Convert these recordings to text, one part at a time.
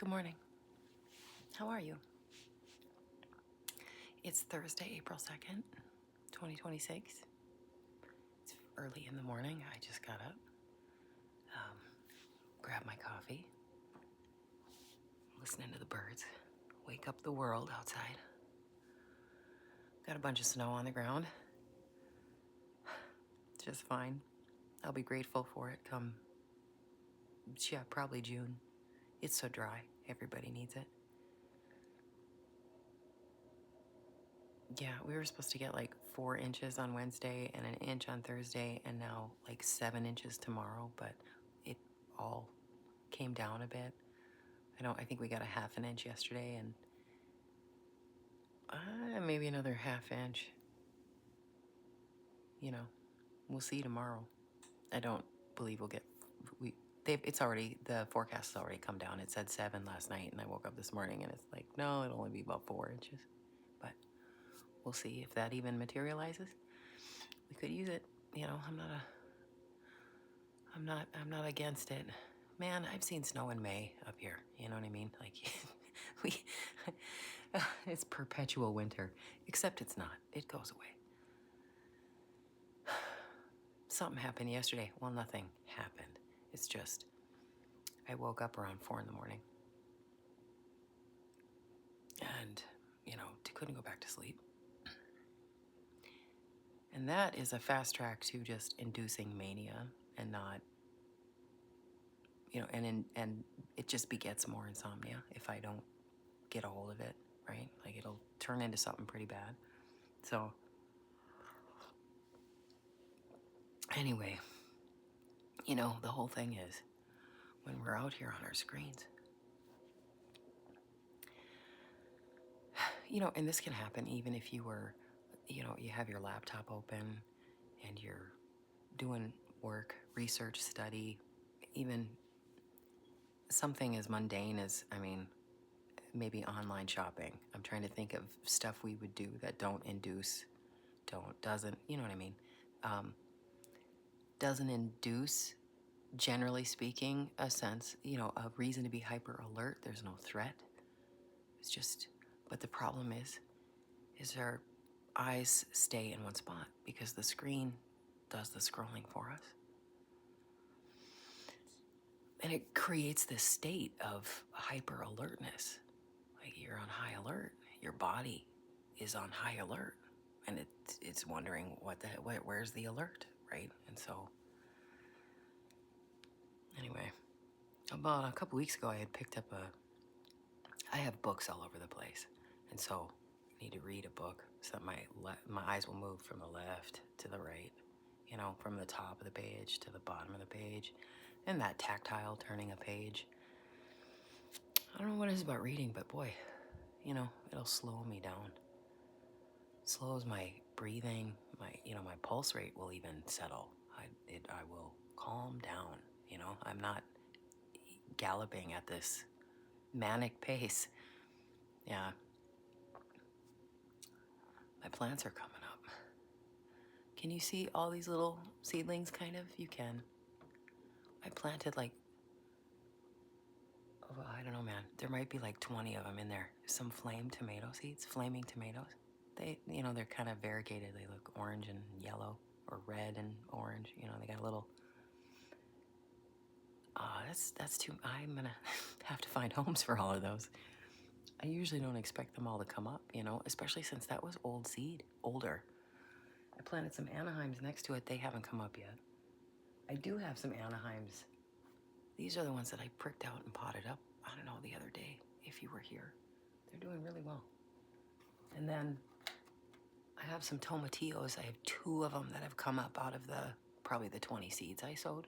Good morning. How are you? It's Thursday, April 2nd, 2026. It's early in the morning. I just got up, grabbed my coffee, listening to the birds, wake up the world outside. Got a bunch of snow on the ground. Just fine. I'll be grateful for it come, probably June. It's so dry. Everybody needs it. Yeah, we were supposed to get like 4 inches on Wednesday and an inch on Thursday, and now like 7 inches tomorrow, but it all came down a bit. I think we got a half an inch yesterday, and maybe another half inch. We'll see tomorrow. I don't believe we'll get, the forecast has already come down. It said 7 last night, and I woke up this morning and it's like, no, it'll only be about 4 inches. But we'll see if that even materializes. We could use it. I'm not against it. Man, I've seen snow in May up here. You know what I mean? Like, it's perpetual winter, except it's not. It goes away. Something happened yesterday. Well, nothing happened. It's just, I woke up around 4 in the morning and, couldn't go back to sleep. And that is a fast track to just inducing mania and not, and it just begets more insomnia if I don't get a hold of it, right? Like, it'll turn into something pretty bad. So anyway, the whole thing is when we're out here on our screens, and this can happen even if you were, you have your laptop open and you're doing work, research, study, even something as mundane as, maybe online shopping. I'm trying to think of stuff we would do that doesn't, you know what I mean? Doesn't induce, generally speaking, a sense, a reason to be hyper alert. There's no threat. It's just, but the problem is our eyes stay in one spot because the screen does the scrolling for us. And it creates this state of hyper alertness. Like, you're on high alert. Your body is on high alert. And it's wondering where's the alert, right? And so, anyway, about a couple weeks ago, I had picked up I have books all over the place. And so I need to read a book so that my eyes will move from the left to the right, from the top of the page to the bottom of the page. And that tactile turning a page. I don't know what it is about reading, but boy, it'll slow me down. Slows my breathing, my pulse rate will even settle. I will calm down. I'm not galloping at this manic pace. Yeah. My plants are coming up. Can you see all these little seedlings, kind of? You can. I planted I don't know, man. There might be like 20 of them in there. Some flaming tomato seeds. They're kind of variegated. They look orange and yellow, or red and orange. They got a little. That's too. I'm gonna have to find homes for all of those. I usually don't expect them all to come up, especially since that was old seed, older. I planted some Anaheims next to it. They haven't come up yet. I do have some Anaheims. These are the ones that I pricked out and potted up, I don't know, the other day, if you were here. They're doing really well. And then I have some tomatillos. I have 2 of them that have come up out of probably the 20 seeds I sowed.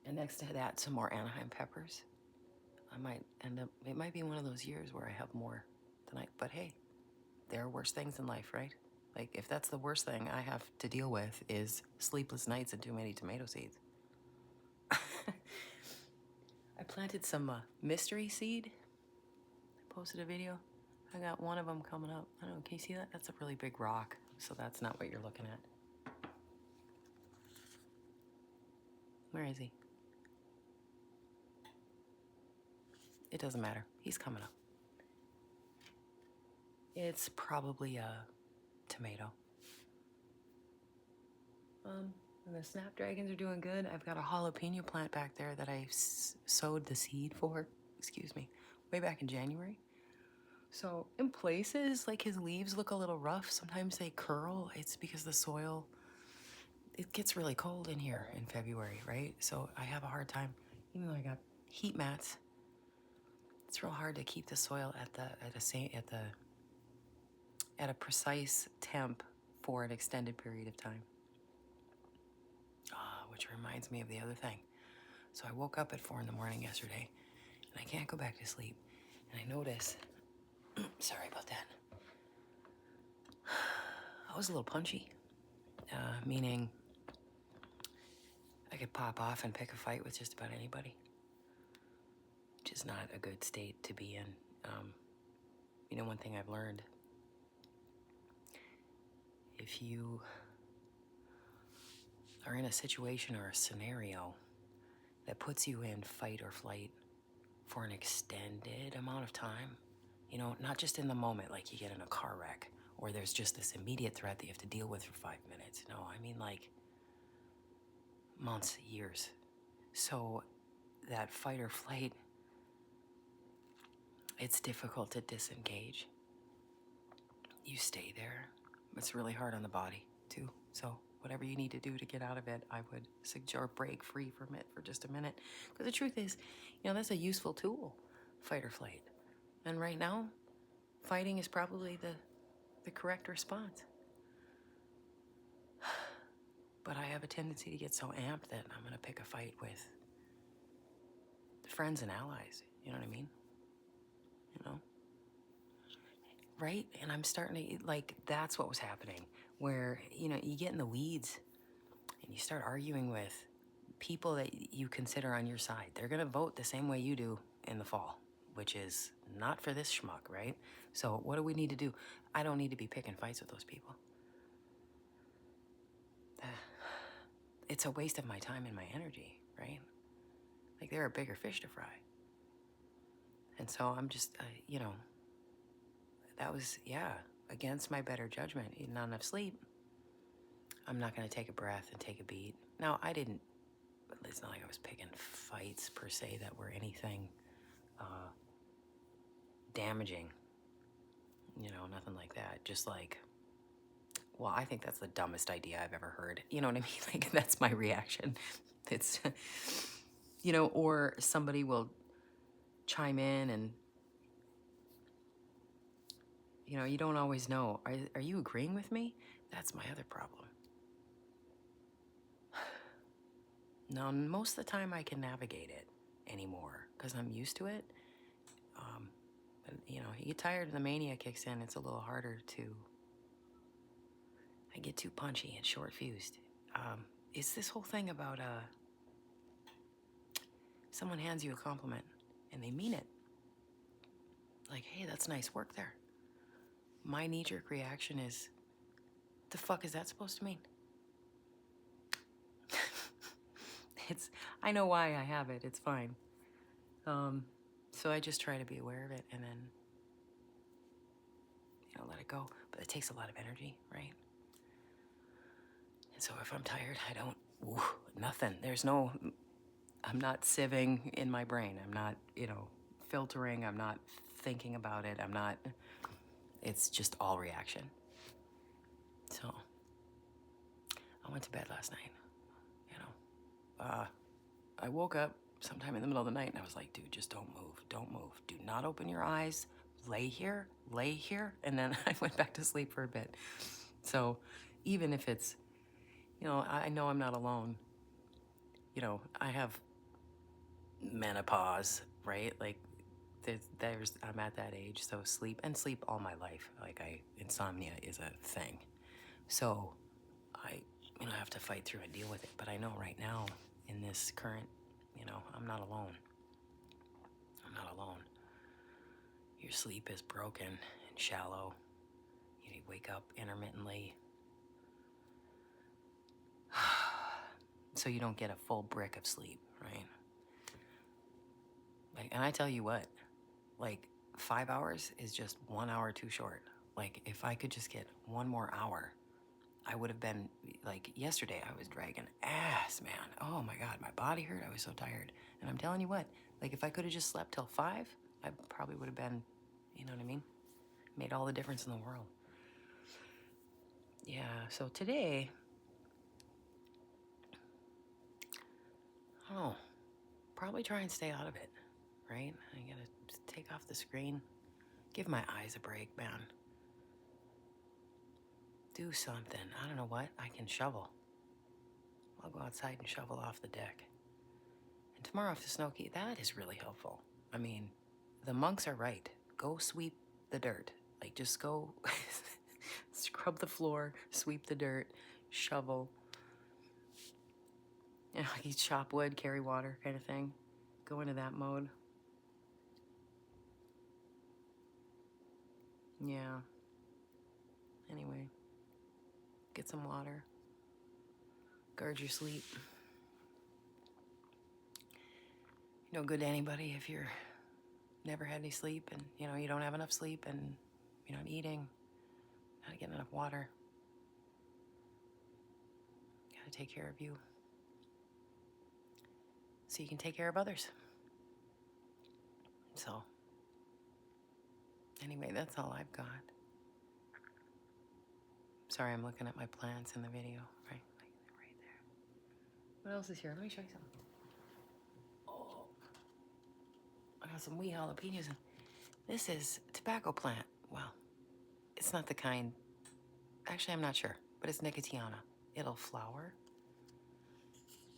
And next to that, some more Anaheim peppers. I might end up, it might be one of those years where I have more than but hey, there are worse things in life, right? Like, if that's the worst thing I have to deal with is sleepless nights and too many tomato seeds. I planted some mystery seed. I posted a video. I got one of them coming up. I don't know, can you see that? That's a really big rock, so that's not what you're looking at. Where is he? It doesn't matter. He's coming up. It's probably a tomato. And the snapdragons are doing good. I've got a jalapeno plant back there that I sowed the seed for, excuse me, way back in January. So in places, like his leaves look a little rough. Sometimes they curl. It's because the soil, it gets really cold in here in February, right? So I have a hard time, even though I got heat mats, it's real hard to keep the soil at a precise temp for an extended period of time. Which reminds me of the other thing. So I woke up at 4 in the morning yesterday, and I can't go back to sleep. And I notice, sorry about that, I was a little punchy, meaning I could pop off and pick a fight with just about anybody, which is not a good state to be in. You know, one thing I've learned, if you are in a situation or a scenario that puts you in fight or flight for an extended amount of time, you know, not just in the moment, like you get in a car wreck, or there's just this immediate threat that you have to deal with for 5 minutes. No, I mean like months, years. So that fight or flight, it's difficult to disengage. You stay there. It's really hard on the body too. So whatever you need to do to get out of it, I would suggest, or break free from it for just a minute. Because the truth is, you know, that's a useful tool, fight or flight. And right now, fighting is probably the correct response. But I have a tendency to get so amped that I'm gonna pick a fight with friends and allies. You know what I mean? You know? Right? And I'm starting to, like, that's what was happening. Where, you know, you get in the weeds and you start arguing with people that you consider on your side. They're gonna vote the same way you do in the fall, which is not for this schmuck, right? So what do we need to do? I don't need to be picking fights with those people. It's a waste of my time and my energy, right? Like, there are bigger fish to fry. And so I'm just, you know, that was, yeah, against my better judgment. Not enough sleep. I'm not going to take a breath and take a beat. Now, it's not like I was picking fights per se that were anything damaging. You know, nothing like that. Just like, well, I think that's the dumbest idea I've ever heard. You know what I mean? Like, that's my reaction. It's, you know, or somebody will chime in and, you know, you don't always know. Are you agreeing with me? That's my other problem. Now, most of the time I can navigate it anymore because I'm used to it. But, you know, you get tired and the mania kicks in. It's a little harder to... I get too punchy and short-fused. It's this whole thing about someone hands you a compliment and they mean it. Like, hey, that's nice work there. My knee-jerk reaction is, the fuck is that supposed to mean? I know why I have it. It's fine. So I just try to be aware of it and then, you know, let it go. But it takes a lot of energy, right? And so if I'm tired, I don't, nothing. I'm not sieving in my brain. I'm not, you know, filtering. I'm not thinking about it. It's just all reaction. So I went to bed last night, you know. I woke up sometime in the middle of the night and I was like, dude, just don't move. Don't move. Do not open your eyes. Lay here. And then I went back to sleep for a bit. So even if it's, you know, I know I'm not alone. You know, I have menopause, right? Like, I'm at that age, so sleep all my life. Like, insomnia is a thing. So I, you know, have to fight through and deal with it. But I know right now, in this current, you know, I'm not alone. I'm not alone. Your sleep is broken and shallow. You wake up intermittently. So you don't get a full brick of sleep, right? But Like, and I tell you what, like 5 hours is just 1 hour too short. Like, if I could just get one more hour, I would have been like yesterday. I was dragging ass, man. Oh my God, my body hurt. I was so tired. And I'm telling you what, like if I could have just slept till 5, I probably would have been, you know what I mean? Made all the difference in the world. Yeah, so today, oh, probably try and stay out of it, right? I gotta just take off the screen, give my eyes a break, man. Do something. I don't know what. I can shovel. I'll go outside and shovel off the deck. And tomorrow if the snow key, that is really helpful. I mean, the monks are right. Go sweep the dirt. Like just go scrub the floor, sweep the dirt, shovel. You know, like chop wood, carry water kind of thing. Go into that mode. Yeah. Anyway, get some water. Guard your sleep. No good to anybody if you're never had any sleep and you don't have enough sleep and you're not eating, not getting enough water. Gotta take care of you so you can take care of others. So anyway, that's all I've got. Sorry, I'm looking at my plants in the video. Right, like right there. What else is here? Let me show you something. Oh, I got some wee jalapenos. This is a tobacco plant. Well, it's not the kind. Actually, I'm not sure, but it's Nicotiana. It'll flower,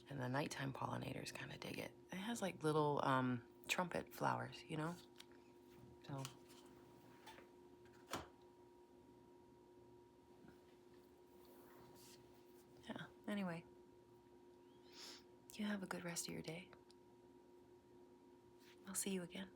and the nighttime pollinators kind of dig it. It has like little trumpet flowers, you know. So. Yeah, anyway, you have a good rest of your day. I'll see you again.